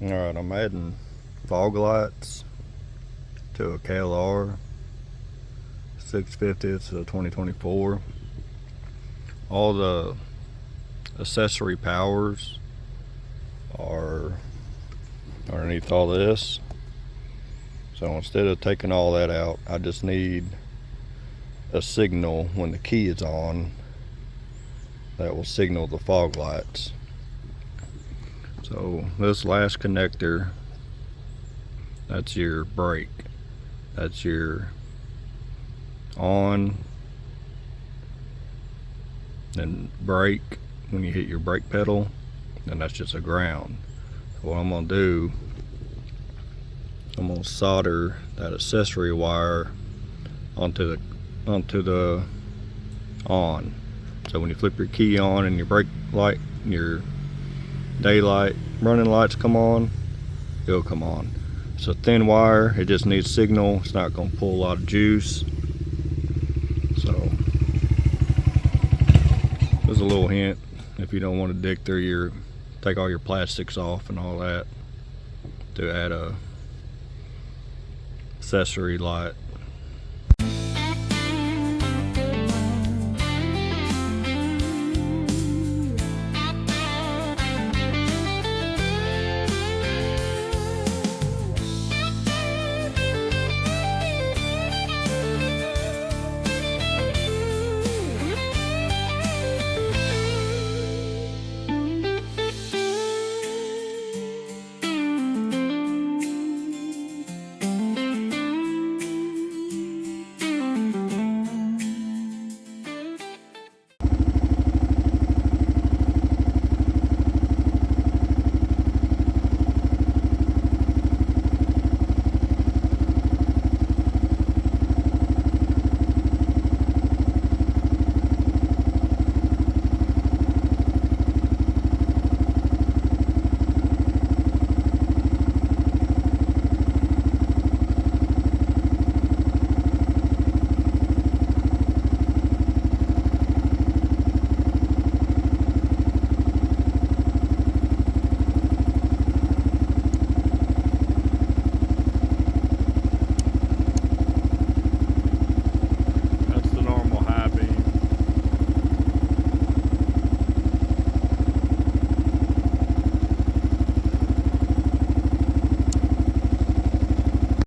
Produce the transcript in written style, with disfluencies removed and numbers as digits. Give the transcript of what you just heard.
Alright, I'm adding fog lights to a KLR650. It's a 2024. All the accessory powers are underneath all this. So instead of taking all that out, I just need a signal when the key is on that will signal the fog lights. So this last connector, that's your brake. That's your on and brake when you hit your brake pedal, and that's just a ground. So what I'm gonna do, I'm gonna solder that accessory wire onto the on. So when you flip your key on and your brake light, your daylight running lights come on, it'll come on. It's a thin wire, it just needs signal. It's not going to pull a lot of juice. So there's a little hint if you don't want to dig through take all your plastics off and all that to add a accessory light